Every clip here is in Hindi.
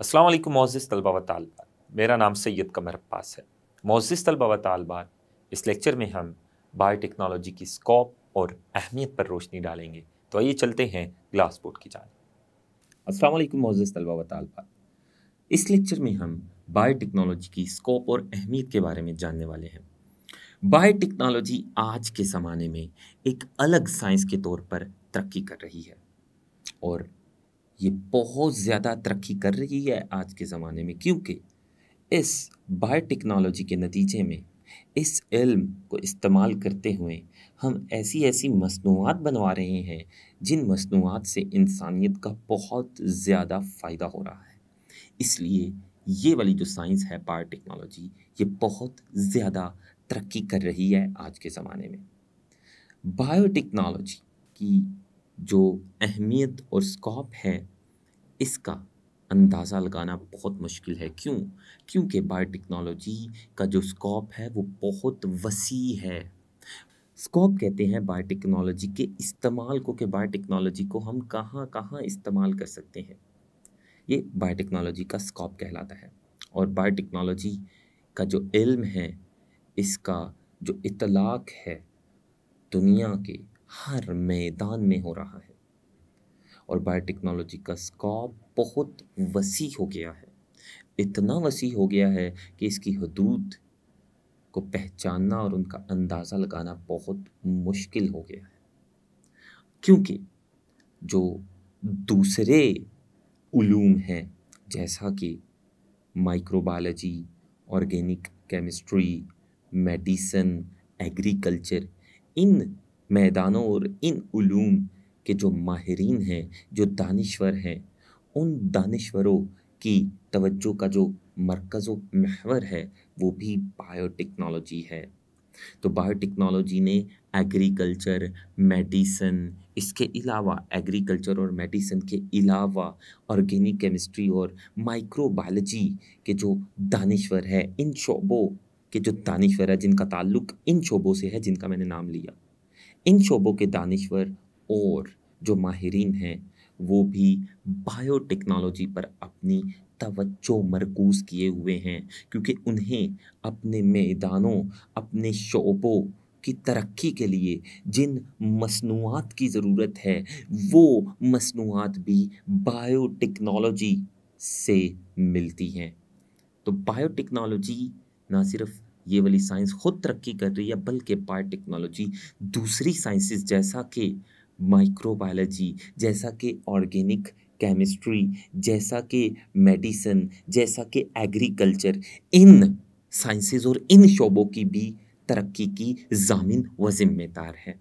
अस्सलाम वालेकुम मोअज़्ज़िज़ तलबा व तालिबात। मेरा नाम सैयद कमर अब्बास है। मोअज़्ज़िज़ तलबा व तालिबात, इस लेक्चर में हम बायोटेक्नोलॉजी की स्कोप और अहमियत पर रोशनी डालेंगे। तो आइए चलते हैं ग्लास बोर्ड की जानिब। अस्सलाम वालेकुम मोअज़्ज़िज़ तलबा व तालिबात। इस लेक्चर में हम बायोटेक्नोलॉजी की स्कोप और अहमियत के बारे में जानने वाले हैं। बायोटेक्नोलॉजी आज के ज़माने में एक अलग साइंस के तौर पर तरक्की कर रही है और ये बहुत ज़्यादा तरक्की कर रही है आज के ज़माने में, क्योंकि इस बायोटेक्नोलॉजी के नतीजे में इस इल्म को इस्तेमाल करते हुए हम ऐसी ऐसी मसनूआत बनवा रहे हैं जिन मसनूआत से इंसानियत का बहुत ज़्यादा फ़ायदा हो रहा है। इसलिए ये वाली जो साइंस है बायोटेक्नोलॉजी, ये बहुत ज़्यादा तरक्की कर रही है आज के ज़माने में। बायोटेक्नोलॉजी की जो अहमियत और स्कोप है, इसका अंदाज़ा लगाना बहुत मुश्किल है। क्यों? क्योंकि बायोटेक्नोलॉजी का जो स्कोप है वो बहुत वसी है। स्कोप कहते हैं बायोटेक्नोलॉजी के इस्तेमाल को, कि बायोटेक्नोलॉजी को हम कहाँ कहाँ इस्तेमाल कर सकते हैं। ये बायोटेक्नोलॉजी का स्कोप कहलाता है। और बायोटेक्नोलॉजी का जो इल्म है, इसका जो इतलाक़ है, दुनिया के हर मैदान में हो रहा है। और बायोटेक्नोलॉजी का स्कोप बहुत वसी हो गया है। इतना वसी हो गया है कि इसकी हदूद को पहचानना और उनका अंदाज़ा लगाना बहुत मुश्किल हो गया है। क्योंकि जो दूसरे उलूम हैं, जैसा कि microbiology, organic chemistry, medicine, agriculture, इन मैदानों और इन उलूम के जो माहिरीन हैं, जो दानिश्वर हैं, उन दानिश्वरों की तवज्जो का जो मरकज़ व महवर है, वो भी बायोटेक्नोलॉजी है। तो बायोटेक्नोलॉजी ने एग्रीकल्चर, मेडिसिन, इसके अलावा एग्रीकल्चर और मेडिसिन के अलावा ऑर्गेनिक केमिस्ट्री और माइक्रोबायोलॉजी के जो दानिश्वर है, इन शोबों के जो दानिश्वर है, जिनका ताल्लुक़ इन शोबों से है जिनका मैंने नाम लिया, इन शोबों के दानिश्वर और जो माहिरीन हैं, वो भी बायोटेक्नोलॉजी पर अपनी तवज्जो मरकूज़ किए हुए हैं, क्योंकि उन्हें अपने मैदानों, अपने शोबों की तरक्की के लिए जिन मसनूआत की ज़रूरत है, वो मसनूआत भी बायोटेक्नोलॉजी से मिलती हैं। तो बायोटेक्नोलॉजी ना सिर्फ ये वाली साइंस खुद तरक्की कर रही है, बल्कि बायोटेक्नोलॉजी दूसरी साइंसेस जैसा कि माइक्रोबायोलॉजी, जैसा कि ऑर्गेनिक केमिस्ट्री, जैसा कि मेडिसिन, जैसा कि एग्रीकल्चर, इन साइंसेस और इन शोबों की भी तरक्की की ज़ामिन व ज़िम्मेदार है।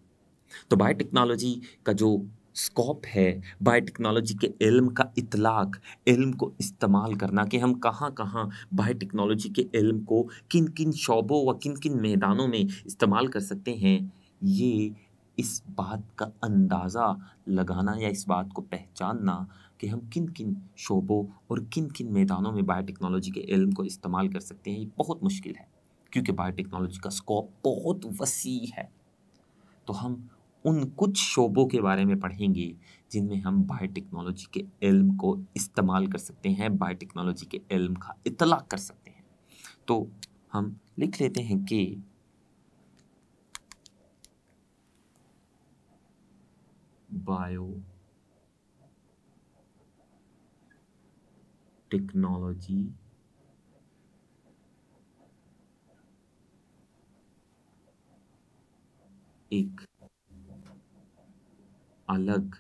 तो बायोटेक्नोलॉजी का जो स्कोप है, बायोटेक्नोलॉजी के इल्म का इतलाक़, इल्म को इस्तेमाल करना, कि हम कहाँ कहाँ बायोटेक्नोलॉजी के इल्म को किन किन शोबों व किन किन मैदानों में इस्तेमाल कर सकते हैं, ये इस बात का अंदाज़ा लगाना या इस बात को पहचानना कि हम किन किन शोबों और किन किन मैदानों में बायोटेक्नोलॉजी के इल्म को इस्तेमाल कर सकते हैं, ये बहुत मुश्किल है, क्योंकि बायोटेक्नोलॉजी का स्कोप बहुत वसी है। तो हम उन कुछ शोबों के बारे में पढ़ेंगे जिनमें हम बायोटेक्नोलॉजी के इल्म को इस्तेमाल कर सकते हैं, बायोटेक्नोलॉजी के इल्म का इतलाक़ कर सकते हैं। तो हम लिख लेते हैं कि बायोटेक्नोलॉजी एक अलग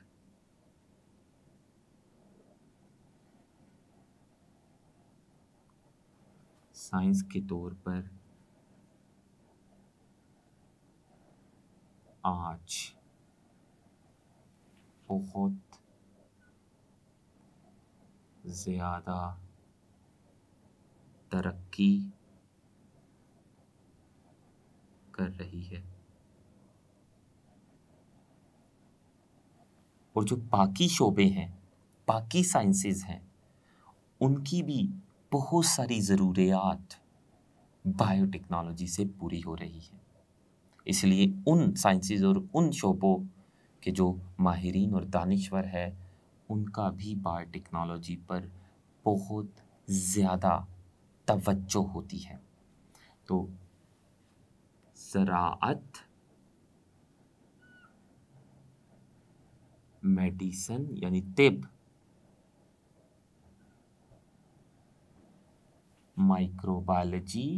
साइंस के तौर पर आज बहुत ज़्यादा तरक्की कर रही है। और जो बाकी शोबे हैं, बाकी साइंसेस हैं, उनकी भी बहुत सारी ज़रूरियात बायोटेक्नोलॉजी से पूरी हो रही है। इसलिए उन साइंसेस और उन शोबों के जो माहिरीन और दानिश्वर है, उनका भी बायोटेक्नोलॉजी पर बहुत ज़्यादा तवज्जो होती है। तो ज़राअत, मेडिसिन यानी तिब, माइक्रोबायोलॉजी,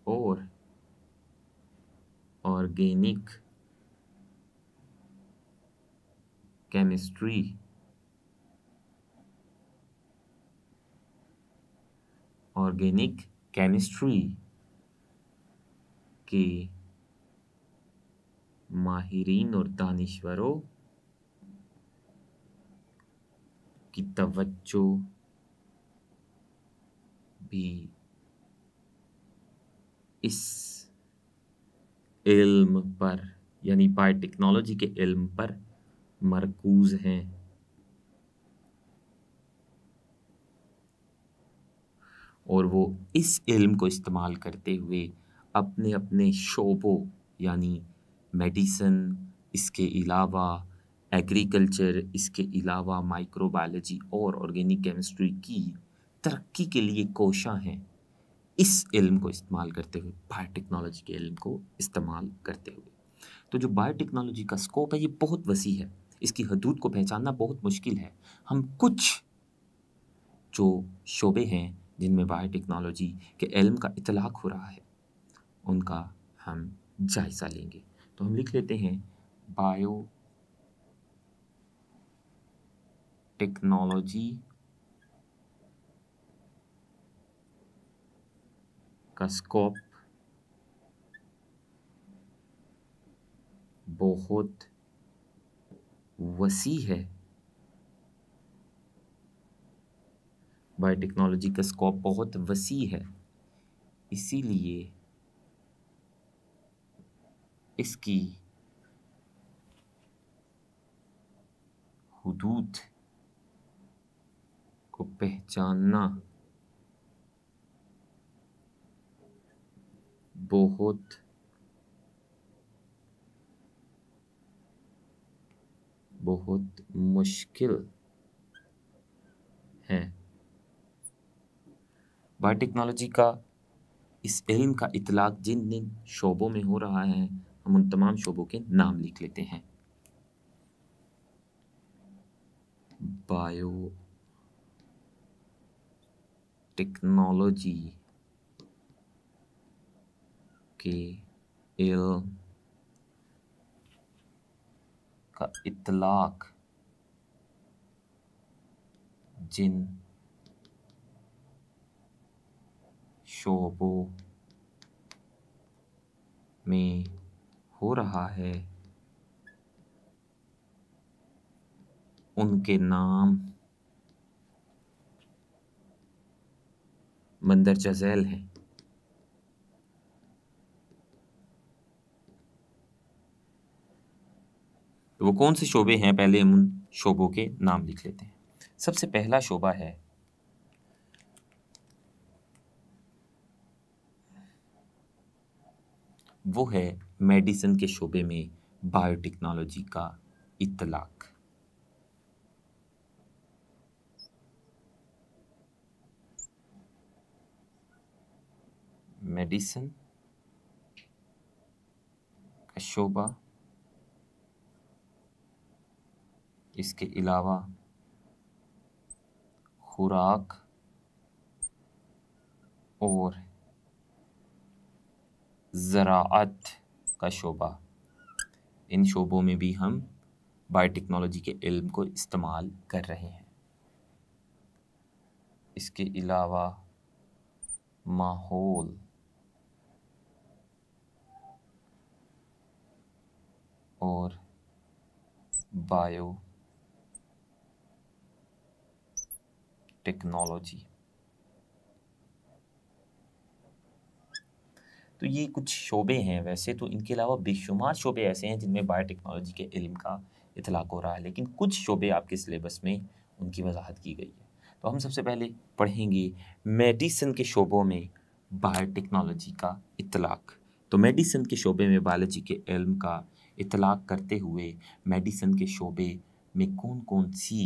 और ऑर्गेनिक केमिस्ट्री के माहिरीन और दानिश्वरों की तवज्जो भी इस इल्म पर यानी बायोटेक्नोलॉजी के इल्म पर मरकूज हैं। और वो इस इल्म को इस्तेमाल करते हुए अपने अपने शोबों यानी मेडिसिन, इसके अलावा एग्रीकल्चर, इसके अलावा माइक्रोबायोलॉजी और ऑर्गेनिक केमिस्ट्री की तरक्की के लिए कोशां हैं, इस इल्म को इस्तेमाल करते हुए, बायोटेक्नोलॉजी के इल्म को इस्तेमाल करते हुए। तो जो बायोटेक्नोलॉजी का स्कोप है ये बहुत वसी है, इसकी हदूद को पहचानना बहुत मुश्किल है। हम कुछ जो शोबे हैं जिनमें बायोटेक्नोलॉजी के इल्म का इतलाक हो रहा है उनका हम जायज़ा लेंगे। तो हम लिख लेते हैं बायोटेक्नोलॉजी का स्कोप बहुत वसी है। बायोटेक्नोलॉजी का स्कोप बहुत वसी है, इसीलिए इसकी हुदूद को पहचानना बहुत मुश्किल है। बायोटेक्नोलॉजी का इस इल्म का इतलाक जिन जिन शोबों में हो रहा है हम उन तमाम शोबों के नाम लिख लेते हैं। बायोटेक्नोलॉजी के इल्म का इतलाक जिन शोबों में हो रहा है उनके नाम मंदरजा झैल हैं। तो वो कौन से शोबे हैं, पहले हम उन शोबों के नाम लिख लेते हैं। सबसे पहला शोबा है वो है मेडिसिन के शोबे में बायोटेक्नोलॉजी का इतलाक। मेडिसिन का शोबा, इसके अलावा खुराक और ज़राअत का शोबा, इन शोबों में भी हम बायोटेक्नोलॉजी के इल्म को इस्तेमाल कर रहे हैं। इसके अलावा माहौल और बायो टेक्नोलॉजी। तो ये कुछ शोबे हैं, वैसे तो इनके अलावा बेशुमार शोबे ऐसे हैं जिनमें बायोटेक्नोलॉजी के इल्म का इतलाक हो रहा है, लेकिन कुछ शोबे आपके सिलेबस में उनकी वजाहत की गई है। तो हम सबसे पहले पढ़ेंगे मेडिसिन के शोबों में बायोटेक्नोलॉजी का इतलाक। तो मेडिसिन के शोबे में बायोलॉजी के इल्म का इतलाक़ करते हुए मेडिसिन के शोबे में कौन कौन सी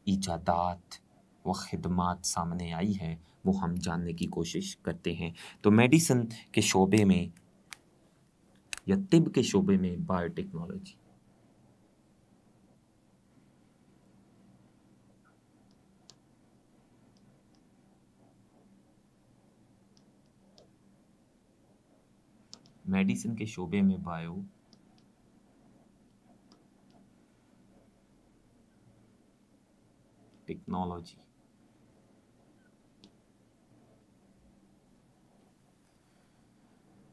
इजादात व खिदमात सामने आई है वो हम जानने की कोशिश करते हैं। तो मेडिसिन के शोबे में या तिब के शोबे में बायोटेक्नोलॉजी, मेडिसिन के शोबे में बायो टेक्नोलॉजी,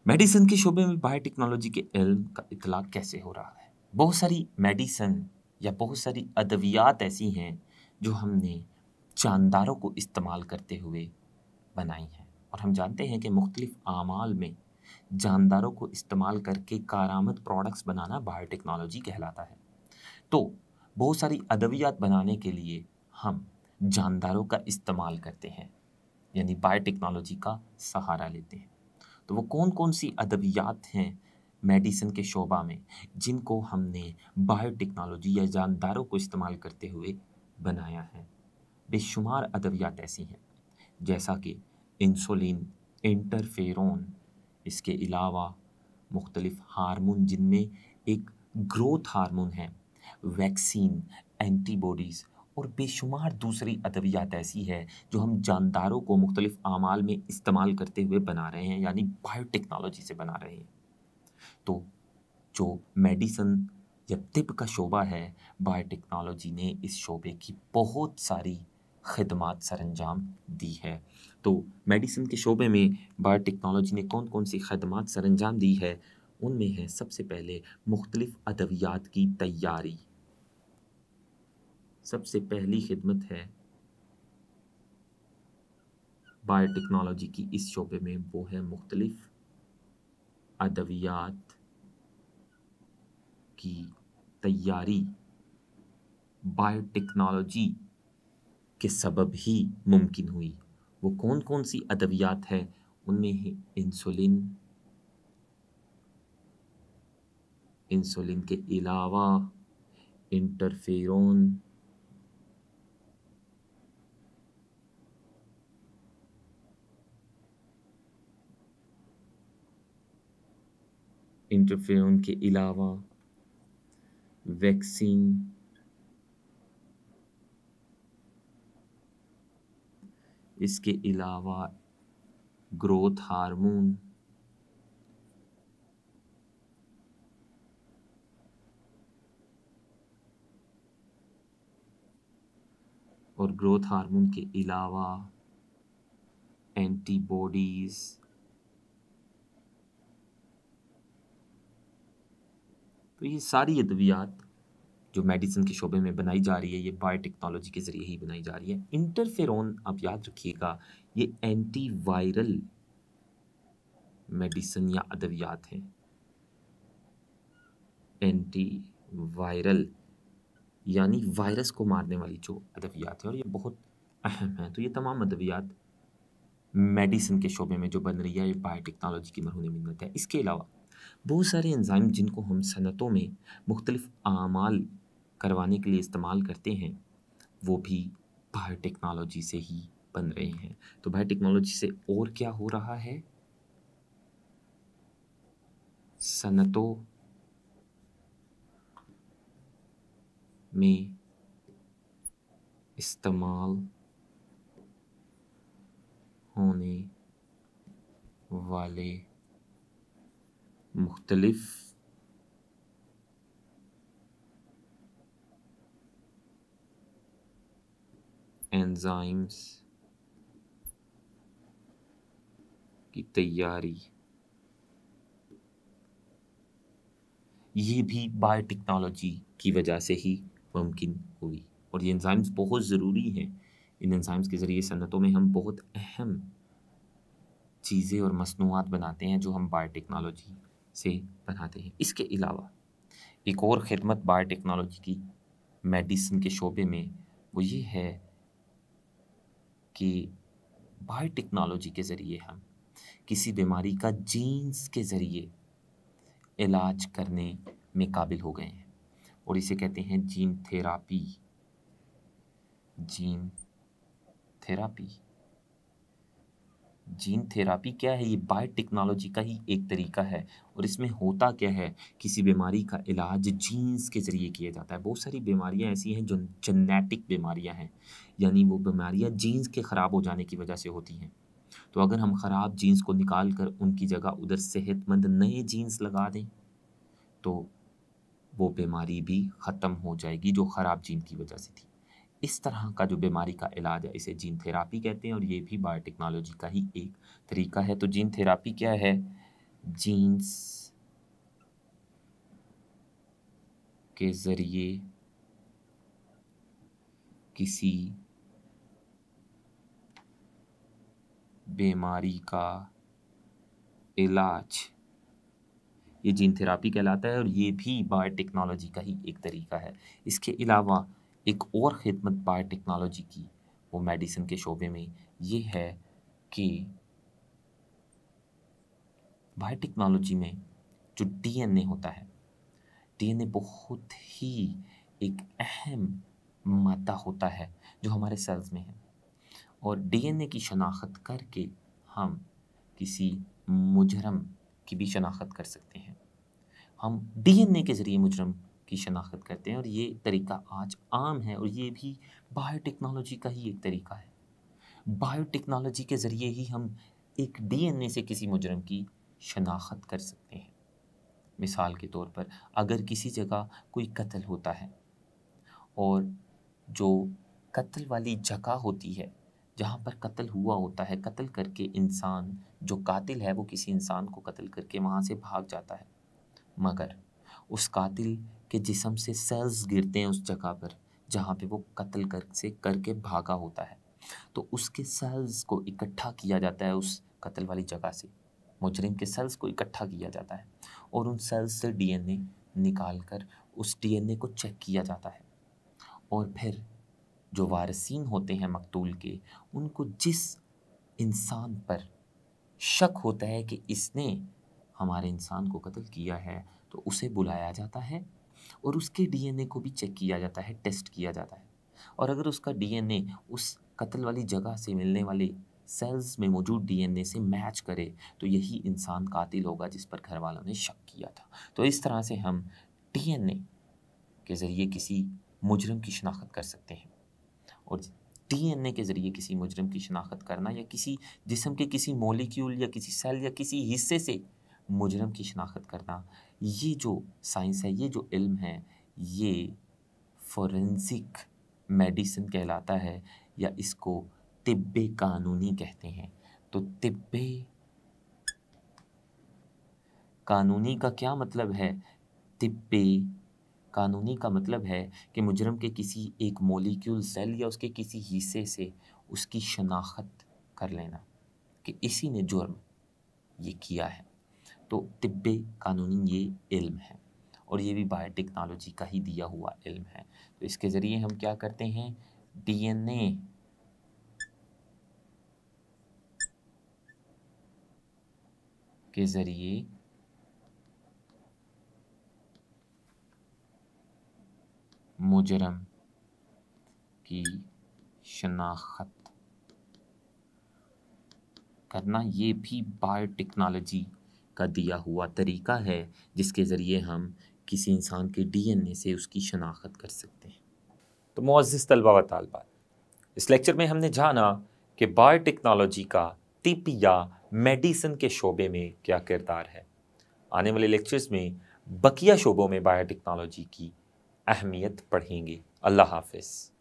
मेडिसिन के शोबे में बायोटेक्नोलॉजी के इल्म का इतलाक़ कैसे हो रहा है? बहुत सारी मेडिसिन या बहुत सारी अद्वियात ऐसी हैं जो हमने जानदारों को इस्तेमाल करते हुए बनाई हैं, और हम जानते हैं कि मुख्तलिफ आमाल में जानदारों को इस्तेमाल करके कारामद प्रोडक्ट्स बनाना बायोटेक्नोलॉजी कहलाता है। तो बहुत सारी अद्वियात बनाने के लिए हम जानदारों का इस्तेमाल करते हैं, यानी बायोटेक्नोलॉजी का सहारा लेते हैं। तो वो कौन कौन सी अद्वियात हैं मेडिसिन के शोबा में जिनको हमने बायोटेक्नोलॉजी या जानदारों को इस्तेमाल करते हुए बनाया है? बेशुमार अद्वियात ऐसी हैं जैसा कि इंसुलिन, इंटरफेरोन, इसके अलावा मुख्तलिफ हार्मोन जिनमें एक ग्रोथ हार्मोन है, वैक्सीन, एंटीबॉडीज़ और बेशुमार दूसरी अद्वियात ऐसी है जो हम जानदारों को मुख्तलिफ आमाल में इस्तेमाल करते हुए बना रहे हैं, यानी बायोटेक्नोलॉजी से बना रहे हैं। तो जो मेडिसिन या तिब का शोबा है, बायोटेक्नोलॉजी ने इस शोबे की बहुत सारी खिदमात सरअंजाम दी है। तो मेडिसिन के शोबे में बायोटेक्नोलॉजी ने कौन कौन सी खिदमात सरअंजाम दी है, उनमें है सबसे पहले मुख्तलिफ अद्वियात की तैयारी। सबसे पहली खिदमत है बायोटेक्नोलॉजी की इस शोबे में, वो है मुख्तलिफ अद्वियात की तैयारी बायोटेक्नोलॉजी के सबब ही मुमकिन हुई। वो कौन कौन सी अद्वियात है? उनमें है इंसुलिन, इंसुलिन के अलावा इंटरफेरोन, इंटरफेरोन के अलावा वैक्सीन, इसके अलावा ग्रोथ हार्मोन, और ग्रोथ हार्मोन के अलावा एंटीबॉडीज़, तो ये सारी अद्वियात जो मेडिसिन के शोबे में बनाई जा रही है, ये बायोटेक्नोलॉजी के ज़रिए ही बनाई जा रही है। इंटरफेरोन, आप याद रखिएगा, ये एंटीवायरल मेडिसिन या अद्वियात हैं। एंटीवायरल यानी वायरस को मारने वाली जो अद्वियात है, और ये बहुत अहम है। तो ये तमाम अद्वियात मेडिसिन के शोबे में जो बन रही है, ये बायोटेक्नोलॉजी की मरहून मिन्नत है। इसके अलावा बहुत सारे एंजाइम जिनको हम सनतों में मुख्तलिफ आमाल करवाने के लिए इस्तेमाल करते हैं, वो भी बायोटेक्नोलॉजी से ही बन रहे हैं। तो बायोटेक्नोलॉजी से और क्या हो रहा है? सनतों में इस्तेमाल होने वाले मुख्तलिफ एंजाइम्स की तैयारी, ये भी बायोटेक्नोलॉजी की वजह से ही मुमकिन हुई। और ये एंजाइम्स बहुत ज़रूरी हैं। इन एंजाइम्स के ज़रिए सनतों में हम बहुत अहम चीज़ें और मसनूआत बनाते हैं जो हम बायोटेक्नोलॉजी से बनाते हैं। इसके अलावा एक और खिदमत बायोटेक्नोलॉजी की मेडिसिन के शोबे में, वो ये है कि बायोटेक्नोलॉजी के ज़रिए हम किसी बीमारी का जीन्स के ज़रिए इलाज करने में काबिल हो गए हैं और इसे कहते हैं gene therapy. Gene therapy gene therapy क्या है? ये बायोटेक्नोलॉजी का ही एक तरीका है और इसमें होता क्या है, किसी बीमारी का इलाज जीन्स के ज़रिए किया जाता है। बहुत सारी बीमारियां ऐसी हैं जो जेनेटिक बीमारियां हैं, यानी वो बीमारियां जीन्स के ख़राब हो जाने की वजह से होती हैं। तो अगर हम ख़राब जीन्स को निकाल कर उनकी जगह उधर सेहतमंद नए जीन्स लगा दें तो वो बीमारी भी ख़त्म हो जाएगी जो ख़राब जीन की वजह से थी। इस तरह का जो बीमारी का इलाज है इसे जीन थेरापी कहते हैं और ये भी बायोटेक्नोलॉजी का ही एक तरीका है। तो जीन थेरापी क्या है? जीन्स के ज़रिए किसी बीमारी का इलाज, ये जीन थेरापी कहलाता है और ये भी बायोटेक्नोलॉजी का ही एक तरीका है। इसके अलावा एक और खिदमत बायोटेक्नोलॉजी की वो मेडिसिन के शोबे में ये है कि बायोटेक्नोलॉजी में जो डीएनए होता है, डीएनए बहुत ही एक अहम मादा होता है जो हमारे सेल्स में है और डीएनए की शनाख्त करके हम किसी मुजरम की भी शनाख्त कर सकते हैं। हम डीएनए के ज़रिए मुजरम की शनाख्त करते हैं और ये तरीका आज आम है और ये भी बायोटेक्नोलॉजी का ही एक तरीका है। बायोटेक्नोलॉजी के ज़रिए ही हम एक डीएनए से किसी मुजरम की शनाख्त कर सकते हैं। मिसाल के तौर पर अगर किसी जगह कोई कत्ल होता है और जो कत्ल वाली जगह होती है जहाँ पर कत्ल हुआ होता है, कत्ल करके इंसान जो कातिल है वो किसी इंसान को कत्ल करके वहाँ से भाग जाता है, मगर उस कातिल के जिस्म से सेल्स गिरते हैं उस जगह पर जहाँ पे वो कत्ल करके भागा होता है। तो उसके सेल्स को इकट्ठा किया जाता है उस कत्ल वाली जगह से, मुजरिम के सेल्स को इकट्ठा किया जाता है और उन सेल्स से डीएनए निकाल कर उस डीएनए को चेक किया जाता है और फिर जो वारिसीन होते हैं मकतूल के, उनको जिस इंसान पर शक होता है कि इसने हमारे इंसान को कत्ल किया है तो उसे बुलाया जाता है और उसके डीएनए को भी चेक किया जाता है, टेस्ट किया जाता है और अगर उसका डीएनए उस कत्ल वाली जगह से मिलने वाले सेल्स में मौजूद डीएनए से मैच करे तो यही इंसान कातिल होगा जिस पर घर वालों ने शक किया था। तो इस तरह से हम डीएनए के ज़रिए किसी मुजरिम की शनाख्त कर सकते हैं और डीएनए के ज़रिए किसी मुजरिम की शनाख्त करना या किसी जिस्म के किसी मॉलिक्यूल या किसी सेल या किसी हिस्से से मुजरिम की शनाख्त करना, ये जो साइंस है, ये जो इल्म है, ये फोरेंसिक मेडिसिन कहलाता है या इसको तिब्बे कानूनी कहते हैं। तो तिब्बे कानूनी का क्या मतलब है? तिब्बे कानूनी का मतलब है कि मुजरम के किसी एक मॉलिक्यूल, सेल या उसके किसी हिस्से से उसकी शनाख्त कर लेना कि इसी ने जुर्म ये किया है। तो तिब्बे कानूनी ये इल्म है और ये भी बायोटेक्नोलॉजी का ही दिया हुआ इल्म है। तो इसके ज़रिए हम क्या करते हैं? डीएनए के ज़रिए मुजरम की शनाख्त करना, ये भी बायोटेक्नोलॉजी का दिया हुआ तरीका है जिसके ज़रिए हम किसी इंसान के डीएनए से उसकी शनाख्त कर सकते हैं। तो मुअज़्ज़िज़ तलबा व तालिबात, इस लेक्चर में हमने जाना कि बायोटेक्नोलॉजी का तिब या मेडिसिन के शोबे में क्या किरदार है। आने वाले लेक्चर्स में बकिया शोबों में बायोटेक्नोलॉजी की अहमियत पढ़ेंगे। अल्लाह हाफ़िज़।